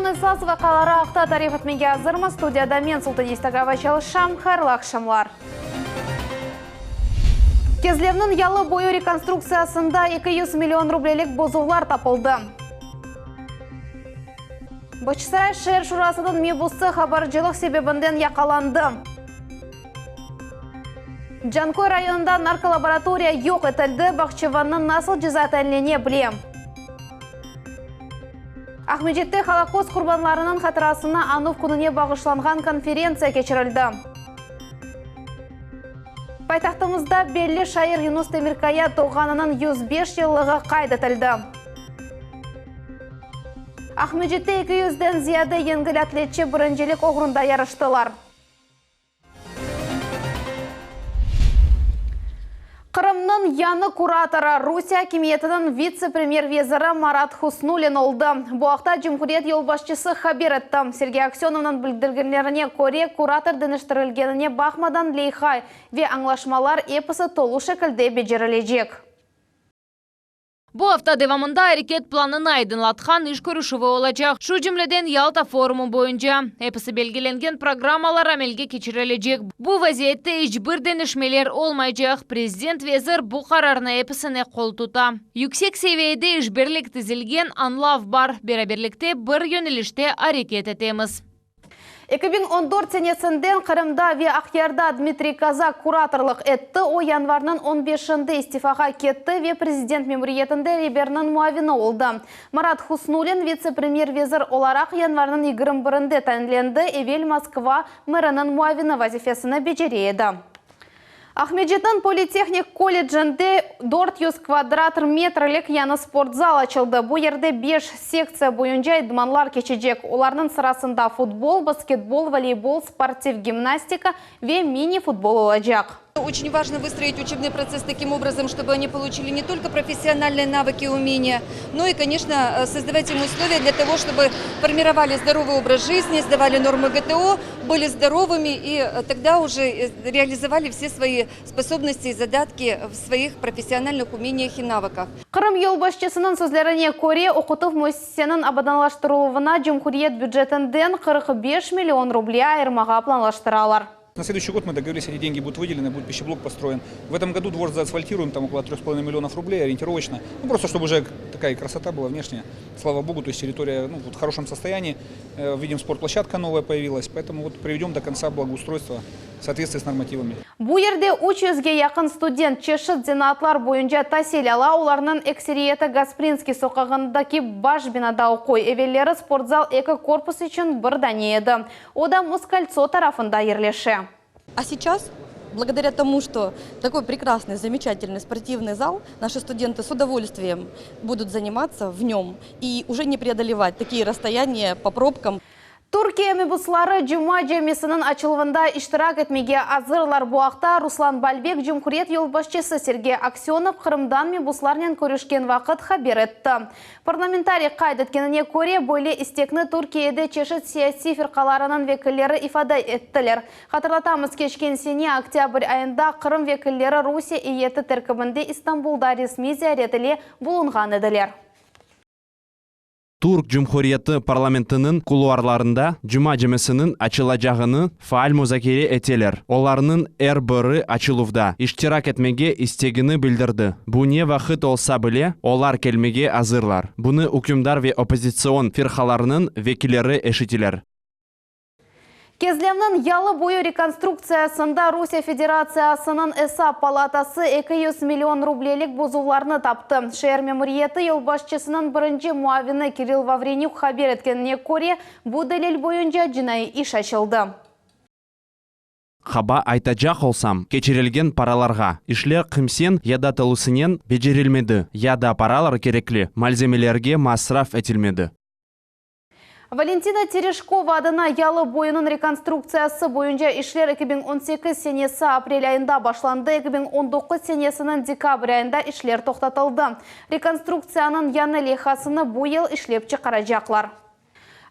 Районы саз вақалары ақта тариф етмеге азырмыз. Студияда мен Султан Естагава чалышам, хайырлы ақшамлар. Кезлерінің ялы бойы реконструкциясында 200 миллион рублелік бозулар тапылды. Бачсарай шер шурасының мебусы хабаржылық себебінден яқаланды. Жанкой районында нарколаборатория yok етілді, Бақчыванның насыл жазатайлене білем. Ахмеджетте Холокост құрбанларының қатырасына анув күніне бағышланған конференция кечірілді. Пайтақтымызда белі шайыр Юнус Темиркая тоғанының 105 жылығы қайдатылды. Ахмеджетте 200-ден зияды еңгіл атлетші біріншілік оғырында ярыштылар. Қырымның яны кураторы Русия кеметінің вице-премьер-везірі Марат Хуснулин олды. Бұақта Жұмхурет елбашчысы хабер етті. Сергей Аксеновның білдіргенлеріне көре куратор дініштірілгеніне бақмадан лейхай ве аңлашмалар эпісі толу шекілде бежерілежек. Bu hafta devamında hareket planını aydınlatkan iş görüşüvü olacak. Şu cümleden Yalta forumu boyunca hepsi belgelengen programmalar amelge geçirilecek. Bu vaziyette hiçbir denişmeler olmayacak. Prezident vezir bu kararına hepsine kol tuta. Yüksek seviyede işbirlik dizilgen anlav var. Beraberlikte bir yönelişte hareket etemiz. 2014 senesinden Kırım'da ve Akyar'da Dmitri Kazak kuratorluk etti. O yanvarının 15'inde istifaga ketti ve prezident memuriyetinde Reber'nin muavini oldu. Marat Husнулин vice-premier-vezir olarak yanvarının 21'inde tanındı. Evvel Moskva mэрinin muavini vazifesini beceriydi. Ахмеджеттің политехник колледжінде 400 квадрат метрлік яны спортзал açıldı. Bu yerде 5 секция бойынша идманлар кечecek. Оларның сырасында футбол, баскетбол, волейбол, спортив гимнастика ve мини-футбол olacak. Очень важно выстроить учебный процесс таким образом, чтобы они получили не только профессиональные навыки и умения, но и, конечно, создавать им условия для того, чтобы формировали здоровый образ жизни, сдавали нормы ГТО, были здоровыми и тогда уже реализовали все свои способности и задатки в своих профессиональных умениях и навыках. Кырым елбашчысының сөзлеріне көре оқытып мөссесенің абадалаштырылуына Жұмхурет бюджетінден 45 миллион рублей айырмаға планлаштыралар. На следующий год мы договорились, эти деньги будут выделены, будет пищеблок построен. В этом году двор заасфальтируем, там около 3,5 миллионов рублей ориентировочно. Ну, просто чтобы уже такая красота была внешняя. Слава богу, то есть территория вот, в хорошем состоянии. Видим, спортплощадка новая появилась, поэтому вот приведем до конца благоустройства в соответствии с нормативами. Bu yerде 300-ге yakın студент чешет зенаатлар бойынша тәсел ала, оларның эксериеті Гаспринский соқағындaki баш бинада оқой. Евелері спортзал екі корпус үшін бір еді. Ода Москальцо тарафында ерлеші. А сейчас, благодаря тому, что такой прекрасный, замечательный спортивный зал, наши студенты с удовольствием будут заниматься в нем и уже не преодолевать такие расстояния по пробкам. Türkiye mebusları Cuma cemesinin açılımında iştirak etmege azırlar. Bu hafta Ruslan Balbek Cumhuriyet yolbaşçısı Sergey Aksyonov Kırım'dan mebuslarla görüşken vakit haber etti. Parlamentari kaydetkenine göre böyle istekni Türkiye'de çeşit siyasi firkalarının vekilleri ifade ettiler. Hatırlatamız geçen sene oktyabr ayında Kırım vekilleri Rusya heyeti terkibinde İstanbul'da resmi ziyaretili bulungan ediler. Türk Cumhuriyeti parlamentinin kuluarlarında Cuma cemesinin açılacağını faal müzakere eteler. Onlarının biri açıluvda iştirak etmege istegini bildirdi. Bu ne vakit olsa bile onlar kelmege hazırlar. Bunu hükümdar ve opozisyon firkalarının vekilleri eşitiler. Кезлемнің ялы бойы реконструкциясында Rusya Federatsiyasының Hesap Palatası 200 миллион рублелік бозуларны тапты. Шehir memuriyeti yolbaşçısının birinci muavini Kirill Vavrenyuk haber etkеніне көре, bu delil boyunca cinayı iş açıldı. Хаба айтacak olsam, keçirilgen paralarga, işler kımsen ya da tılısının becerilmedi, ya da paralar gerekli malzemelerge masraf etilmedi. Valentina Tereshkova adına yalı boyunun rekonstrukciyası boyunca işler 2018 senesi aprel ayında başlandı. 2019 senesinin dekabr ayında işler toxtatıldı. Rekonstruksiyanın yanı lehasını bu yıl işlep çıkaracaklar.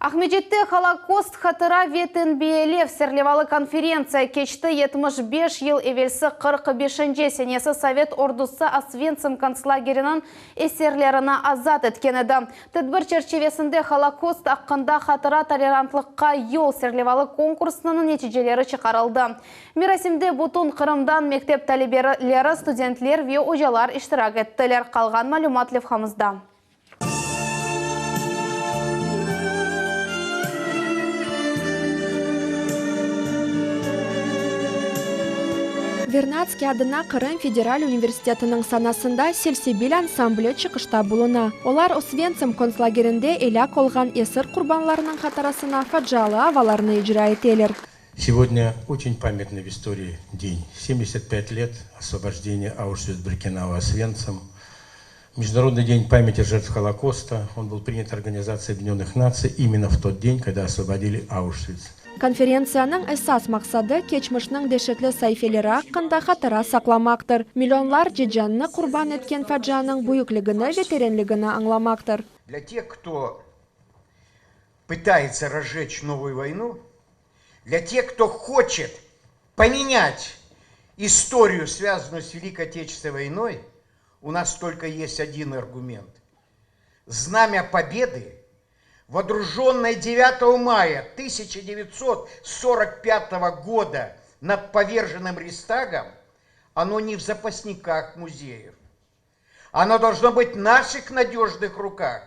Ахмеджетте Холокост хатыра ветін биелев серлевалы конференция кечті 75 ел евелсі 45-ші сенесі Совет ордусы Освенцим концлагерінің эсерлеріна азат еткенеді. Тәдбір черчевесінде Холокост аққында хатыра толерантлыққа ел серлевалы конкурсының нәтижелері чықарылды. Мирасимде бұтын Қырымдан мектеп тәлеберлері студентлер ве ожалар іштірак еттілер. Қалған мәлімат левхамызда. Вернадский адына Қырым федераль университетінің санасында селсебел ансамблі чықышта бұлына. Олар Освенцим концлагерінде эляк олған эсір құрбанларының қатарасына фаджалы аваларны ижра етелер. Сегодня очень памятный в истории день. 75 лет освобождения Аушвиц-Биркенау Освенцим. Международный день памяти жертв Холокоста. Он был принят Организацией Объединенных Наций именно в тот день, когда освободили Аушвиц. Конференцияның эсас мақсады кечмішнің дешетлі сайфелері аққында хатыра сақламақтыр. Миллионлар жеджанны құрбан еткен фаджаның бұйыклігіні, ветеренлігіні аңламақтыр. Для тех, кто пытается разжечь новую войну, для тех, кто хочет поменять историю, связанную с Великой Отечественной войной, у нас только есть один аргумент. Знамя Победы, водруженное 9 мая 1945 года над поверженным Рейхстагом, оно не в запасниках музеев. Оно должно быть в наших надежных руках.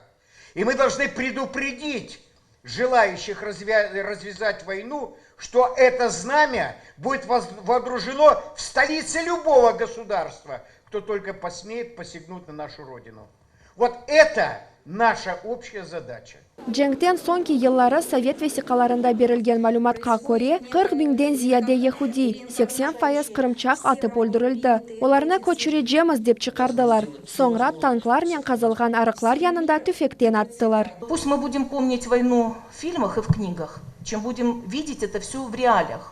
И мы должны предупредить желающих развязать войну, что это знамя будет водружено в столице любого государства, кто только посмеет посягнуть на нашу Родину. Вот это наша общая задача. Джеңтен соңки еллары Совет весиқаларында берілген мәлуматқа көре 40 000-ден зияде ехуди, 80% қырымчақ атып өлдірілді. Оларына көчіре жеміз деп чықардылар. Соңра танклар мен қазылған арықлар янында түфектен аттылар. Пусть мы будем помнить войну в фильмах и в книгах, чем будем видеть это все в реалиях.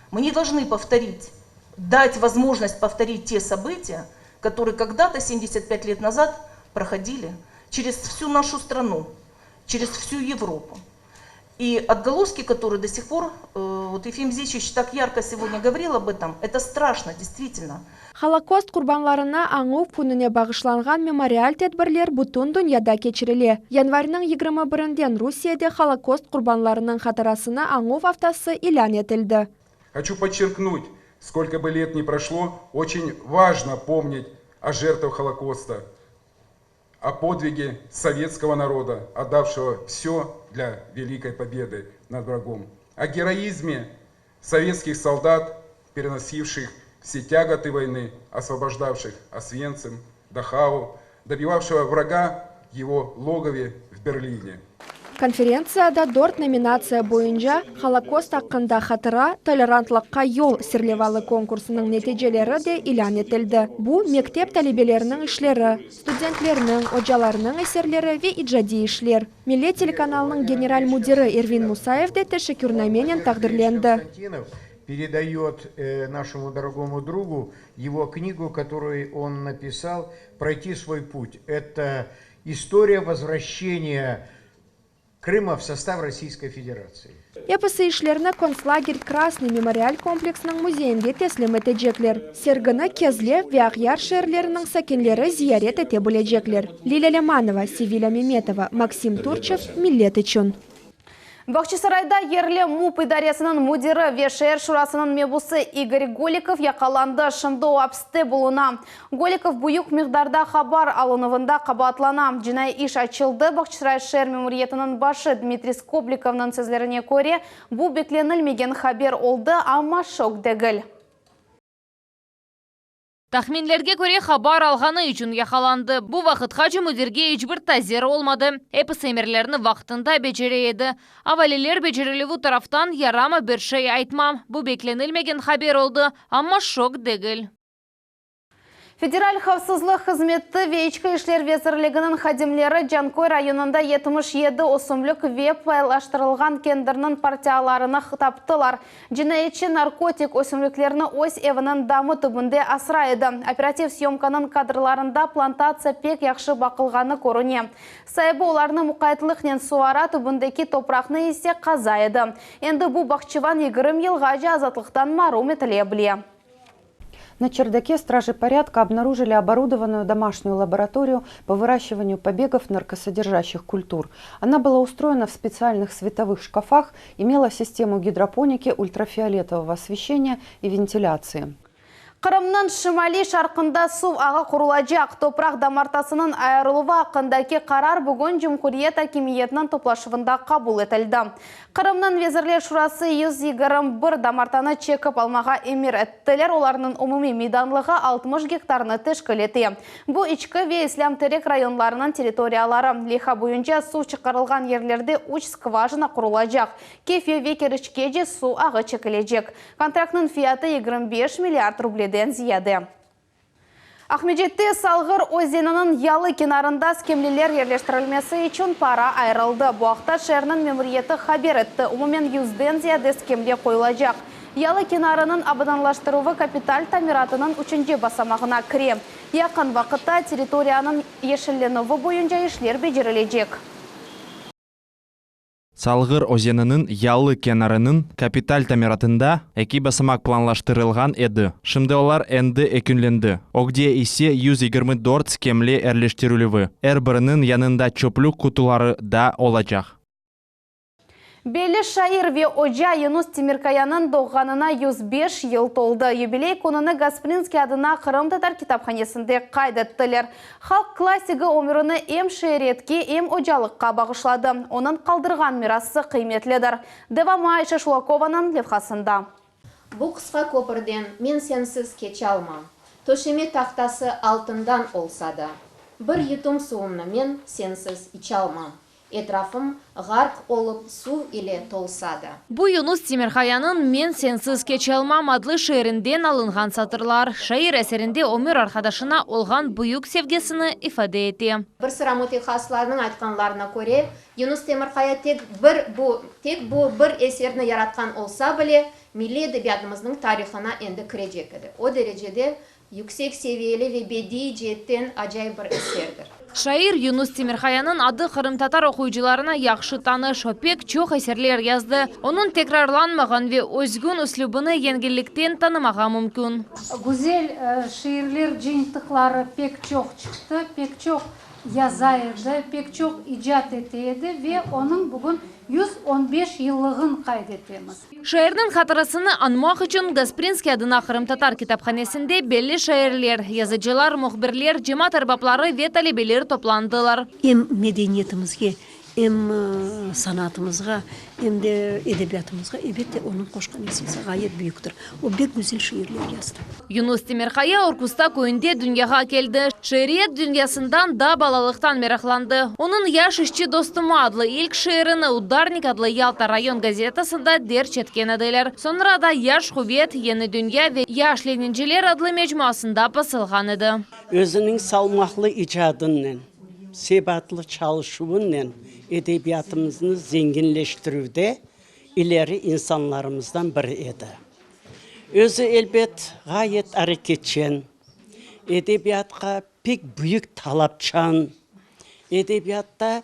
Мы не должны повторить, дать возможность повторить те события, которые когда-то 75 лет назад проходили через всю нашу страну, через всю Европу. И отголоски, которые до сих пор, вот Ефим Зичич так ярко сегодня говорил об этом, это страшно, действительно. Холокост құрбанларына аңу күніне бағышланған мемориал тәдбірлер бұтын дүнияда кечіріле. Январының 21-ден Русияде Холокост құрбанларының хатырасына аңу аптасы илан етілді. Хочу подчеркнуть, сколько бы лет ни прошло, очень важно помнить о жертвах Холокоста, о подвиге советского народа, отдавшего все для великой победы над врагом, о героизме советских солдат, переносивших все тяготы войны, освобождавших Освенцим, Дахау, добивавшего врага в его логове в Берлине. Конференцияда дорт номинация бойынша Холокост аққында хатыра толерантлыққа yol серлевалы конкурсының нәтижелері де илан етілді. Бұл мектеп тәлебелерінің ішлері, студентлерінің, ожаларының эсерлері ве иджади ішлер. Милли телеканалының генераль мудиры Эрвин Мусаев де тәшекүрнаменен тағдырленді. Передает нашему дорогому другу его книгу, которую он написал «Пройти свой путь». Это история возвращения Крыма в состав Российской Федерации. Епысы ишлерні концлагерь Красный мемориаль комплексінің музейінде теслим етежеклер. Сергіні кезле вяғяр шерлерінің сәкенлері зиярет ете білежеклер. Лиля Леманова, Севиля Меметова, Максим Турчев, Миллет үшін. Бақчысарайда ерлі МУП идаресінің мудиры ВШР шурасының мебусы Игорь Голиков яқаланды шындау апсты болуна. Голиков бұйық миғдарда хабар алынывында қабатлана. Жинай иш ачылды. Бақчысарай шер мемориетінің башы Дмитрий Скобликовның сөзлеріне көре бұл бекленілмеген хабер олды, амма шок дегіл. Тахминлерге көре хабар алғаны үшін яқаланды. Бұл вақытқа жүмідерге ешбір тазер олмады. Эпісемерлеріні вақытында бечере еді. Авалилер бечерелеву тарафтан ярама бір шей айтмам. Бұл бекленілмеген хабер олды, амма шок дегіл. Федераль хавсызлық қызметті вейчкі ішлер везірлігінің хадимлері Жанкой районында 77 осымлық веп байлаштырылған кендірінің партияларына таптылар. Жинайетші наркотик осымліклеріні ось евінің дамы түбінде асырайды. Оператив съемканың кадрларында плантация пек яқшы бақылғаны көріне. Сайбы оларны мұқайтлықнен суара түбіндекі топрақны есе қазайды. Енді бұл бақчыван 20 елға жазатлықтан марум етіле біле. На чердаке стражи порядка обнаружили оборудованную домашнюю лабораторию по выращиванию побегов наркосодержащих культур. Она была устроена в специальных световых шкафах, имела систему гидропоники, ультрафиолетового освещения и вентиляции. Қырымның шымали шарқында су аға құрылажақ. Топрақ дамартасының айырылуы ақындаки қарар бүгін Жұмхуриет Акимиетінің топлашывында қабыл етілді. Қырымның везірлер шурасы 121 дамартаны чекіп алмаға емір әттілер, оларының умуми мейданлығы 60 гектарны тешкілеті. Бұл ішкі ве ислам терек районларының территориялары. Лиха бойынша су шықарылған ерлерде 3 скважина құрылажақ. Кефе векерішке де су ағы чекілежек. Контрактның фияты 25 миллиард рублейден зияды. Ахмеджетте Салғыр өзенінің ялы кенарында скемлелер ерлештірілмесі үшін пара айрылды. Бұақта шәрінің мемориеті хабер етті. Умумен 100-ден зияды скемле қойылажақ. Ялы кенарының абыданлаштыруы капиталь тамиратының үшінже басамағына кіре. Яқын вақытта территорияның ешілленуі бойынша ішлер бежірілежек. Салғыр өзенінің ялы кенарының капиталь тамиратында эки басамак планлаштырылған еді. Шымды олар әнді экүнленді. Огде исе 124 скемле әрлештірілігі. Әрбірінің янында чөплік кутулары да олачақ. Белі шайыр ве Ожа Юнус Тимиркаянын доғанына 105 ел толды. Юбилей конуны Гаспринский адына Қырым татар китапханесінде қайдеттілер. Халық классигі өміріні ем шайретке, ем ожалыққа бағышлады. Оның қалдырған мирасы қиметледір. Девама Айша Шулакованың левхасында. Бұл қысқа көпірден мен сенсіз кече алмам. Төшеме тақтасы алтындан олса да. Бір етім суымны мен сенсіз иче алмам. Etrafım ғарқ олып су ile толсады. Бұл Юнус Тимирхаянын «Мен сенсіз кече алмам» адлы шайырынден алынған сатырлар. Шайыр әсерінде өмір арқадашына олған бұйық севгесіні ифаде еті. Бір sıra mütəxəssislərinin айтқанларына көре, Юнус Тимирхая тек бір eserini yaratқан olsa bile milli edebiyatımızın tarihine endi kirecek edi. O derecede yüksek seviyeli ve bedi cihetten acayip bir eserdir. Шайыр Юнус Тимирхаянын ады Қырым татар оқуйчыларына яқшы таныш, пек чоқ әсерлер язды. Оның текрарланмаған ве өзгін үслубыны енгеліктен танымаға мүмкін. Güzel şiirler жиынтықлары pek çok çıktı, pek çok yazaydı, pek çok icat etiydi ve onun bugün 115 yıllığın kaydettiğimiz. Шайырның қатырысыны анмақ үшін Гаспринский адына Қырым татар китапханесінде белі шайырлер, yazıcılar, мұхбірлер, жемат арбаплары ве талебелер топландылар. Hem medeniyetімізге, hem sanatımızға, hem de edebiyatımızға elbette onun qoşқан esesi gayet büyüktür. O bek güzel şiirler yazdı. Юнус Тимирхая Оркуста көйінде дүнияға келді. Шайриет дүниясындан да балалықтан мерақланды. Оның яш ішчі достыма адлы ilk шайырыны Ударник адлы Ялта район газетасында дерч еткен еділер. Sonra da Yaş Hüviyet, Yeni Dünya ve Yaş Leninciler adlı mecmuasında basılған еді. Özünün salmaqlı icadının, sebatlı çalışıvının edebiyatımızı zenginleştirüde ileri insanlarımızdan biri edi. Özü elbet gayet hareketçen, edebiyatqa pek büyük talapçan, edebiyatta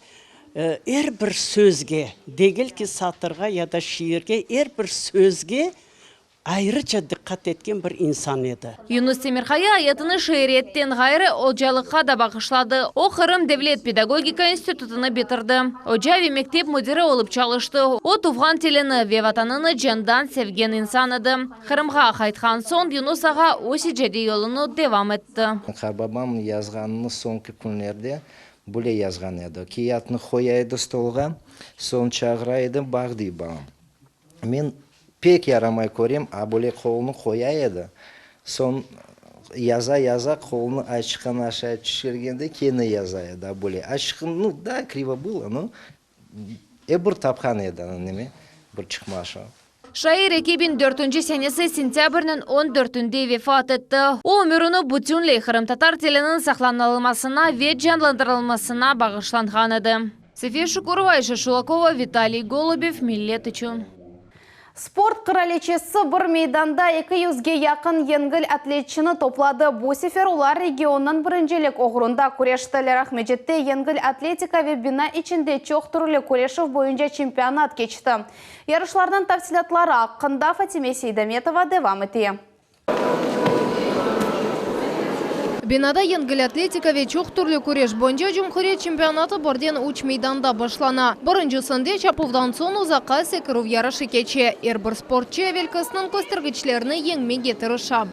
her bir sözge, değil ki satırga ya da şiirge, her bir sözge ayrıca dikkat etken bir insan edi. Юнус Тимирхая аятыны шайыреттен ғайры ожалыққа да бағышлады. О Қырым Девлет педагогика институтыны бітірді. Ожави мектеп müdiri олып çalışты. О туфған телені ве ватаныны жандан sevgen insan еді. Қырымға қайтқан сон Юнус аға оси жеде yolunu devam etті. Қарбабам yazғанını соңғы күнлерде бұле yazған еді. Киятны қоя еді столға, сон чағыра еді бағды бағым. Мен pek yaramay көрем, а бұле қолыны қоя еді. Сон яза қолыны ашқан аша түшіргенде кені яза еді. Бұле ашқан, ну да, криво было, но бір тапқан еді, неме, бір чықмашы. Шайыр экибин 4-нче сенесі сентябрьнің 14-нде вефат етті. О өміріні бүтінлей Қырым татар телінің сақланылмасына вет жанландырылмасына бағышланған еді. София Шукурова, Айша Шулакова, Виталий Голубев, Миллет үшін. Спорт кралечесі бір мейданда 200-ге якын енгіл атлетчіні топлады. Бұл сефер олар регионның бірінжелік оғырында көрештілер. Ахмеджетте енгіл атлетика вебина içinde чоқ түрлі көрешів бойынша чемпионат кечті. Ярышлардан тafsilatlары ақында Фатиме Сейдаметова девам етті. Бинада енгіл атлетика ве чоқ түрлі көреш бойынша Жұмхурет чемпионаты бірден уч мейданда башлана. Біріншісінде Чапувдан сон ұзаққа секіру ярышы кече. Бір спортчы велкасының көстіргічлеріні еңмеге тырыша.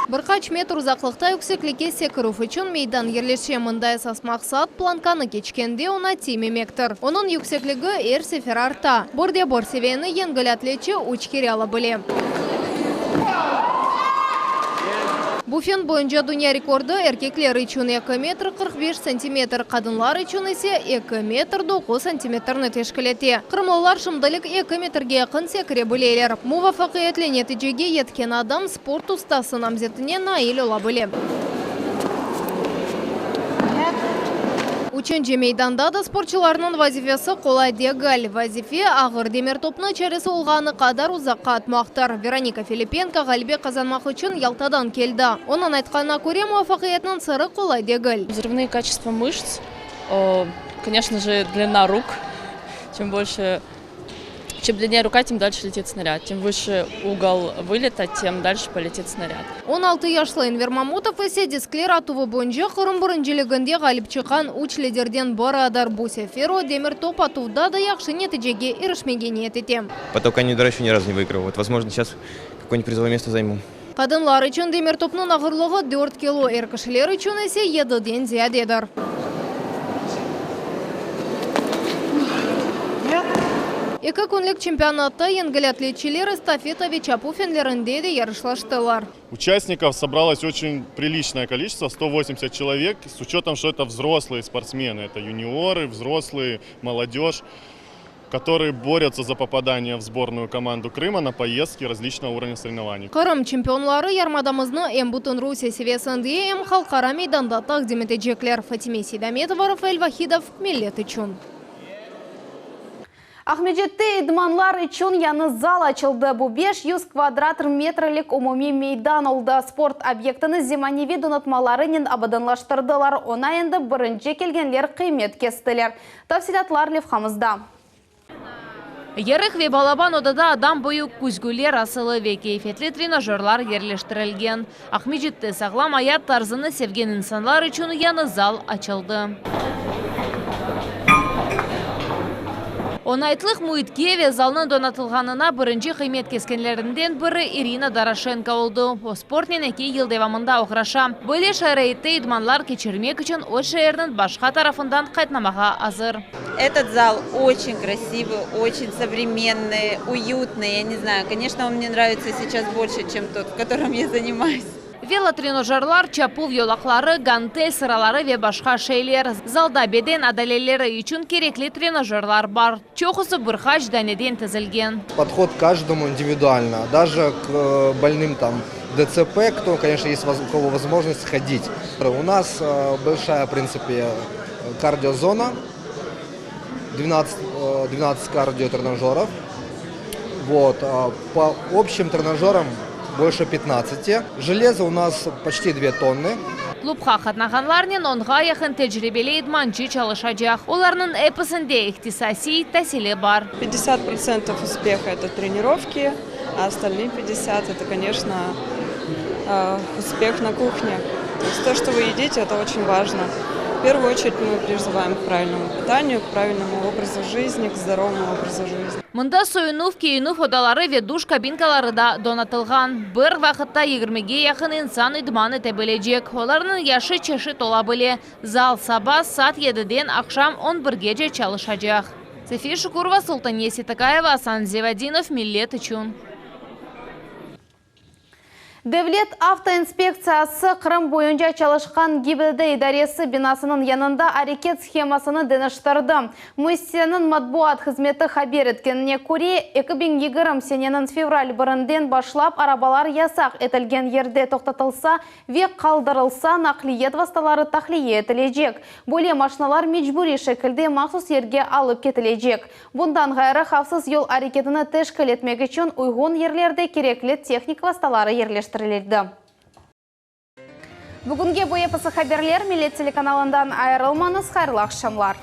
Бірқач метр ұзақлықта үксекліке секіру үшін мейдан ерлеше мұндай сас мақсат планканы кечкенде ona темемектір. Оның үксеклігі сефер арта. Бірде бір севені енгіл атлетчі уч керялы біле. Буфен бойынша дүния рекорды эркеклер үшін 2 метр 45 сантиметр, қадынлар үшін есе 2 метр 9 сантиметрны тешкілете. Қырмылылар шымдылық 2 метрге якын секіре білелер. Мувафақиетлі нәтижеге еткен адам спорт ұстасы намзетіне наил ола біле. Üçüncü meydanda da sporçularının vazifesi kolay değil. Vazife ağır demir topunu çeresi olğanı kadar uzakka atmaktır. Veronika Filipenko galibi kazanmak için Ялтадан келді. Onun айтқанына көре muvaffaqiyetinin sırrı kolay değil. Взрывные качества мышц, конечно же, длина рук. Чем длиннее рука, тем дальше летит снаряд. Тем выше угол вылета, тем дальше полетит снаряд. 16 яшлы Энвер Мамутов есе дисклер атуы бойынша Қырым біріншілігінде ғалып чыққан уч лидерден бары адар бұл сеферу демір топ атуда да яқшы нәтижеге ерішмеген ниет етем. Поток Анидора еще ни разу не выиграл. Вот, возможно, сейчас какое-нибудь призовое место займу. Қадынлар үшін демір топның ағырлығы 4 кило, еркішілер үшін есе 7-ден зиядедір. Екі күнлік чемпионатта енгіл атлетчилер эстафета ве чапу фенлерінде де ярышлаштылар. Участников собралось очень приличное количество, 180 человек, с учетом, что это взрослые спортсмены, это юниоры, взрослые, молодежь, которые борются за попадание в сборную команду Крыма на поездки различного уровня соревнований. Қырым чемпионлары ярмадамызны эм бутын Русия севесінде эм халқара мейданда тақдим етежеклер. Фатиме Сейдаметова, Рафаэль Вахидов, Миллет үшін. Ахмеджетте идманлар үшін яны зал açıldı. Бұл 500 квадрат метрлік умуми мейдан oldu. Спорт объектіні земаневи донатмаларының абаданлаштырдылар. Она енді бірінші келгенлер қимет кестілер. Тafsilatlар левхамызда. Ярых ве балабан одада адам бойы күзгулер асылы ве кейфетлі тренажерлар ерлештірілген. Ахмеджетте сағлам аят тарзыны севген инсанлар үшін яны зал açıldı. Онайтлық мұйткеве залның донатылғанына бірінші қимет кескенлерінден бірі Ирина Дорошенко oldu. O спортнен әке ел девамында оқыраша. Бөле шайрайтты идманлар кечірмек үшін от шайырдың башқа тарафындан қайтнамаға азыр. Этот зал очень красивый, очень современный, уютный. Я не знаю, конечно, он мне нравится сейчас больше, чем тот, в котором я занимаюсь. Велотренажерлар, чапу yolaqları, гантель сыралары ве башқа шейлер. Залда беден адалелері үшін керекли тренажерлар бар. Чоқысы бірқач дәнеден тізілген. Подход к каждому индивидуально. Даже к больным там ДЦП, кто, конечно, есть у кого возможность ходить. У нас большая, в принципе, кардиозона. 12 кардиотренажеров. Вот. По общим тренажерам больше 15. Железо у нас почти 2 тонны. Клубқа қатнағанларнен онға яқын тәжірибелі идманчы çalışacak. Оларның эпісінде ихтисаси тәсілі бар. 50% успеха это тренировки, а остальные 50% это, конечно, успех на кухне. То есть то, что вы едите, это очень важно. В первую очередь мы призываем к правильному питанию, к правильному образу жизни, к здоровому образу жизни. Мұнда сойынув кейінув одалары ве душ кабинкалары да донатылған. Бір вақытта 20-ге яқын инсан идманы тәбілежек. Оларының яшы чеші тола біле. Зал саба сат 7-ден ақшам 11-ге çalışacak. София Шукурова, Султан Есетакаева, Асан Зевадинов, Миллет үшін. Devlet Avtoinspeksiyasi Qırım boyunca çalışkan GİBDD idaresi binasının yanında hareket sxemasını deneştirdi. Müessisenin matbuat hizmeti haber etkenine göre 2020 senenin fevral 1'inden başlap arabalar yasak etilgen yerde toxtatılsa ve kaldırılsa nakliyat vasıtaları tahliye etilecek. Böyle maşinalar mecburi şekilde mahsus yerge alıp ketilecek. Bundan gayrı hafsız yol hareketini teşkil etmek için uygun yerlerde gerekli teknik vasıtaları yerleştirildi. Bugünkü bu yapısı haberler Millet telekanalından ayrılmanız, hayırlı akşamlar.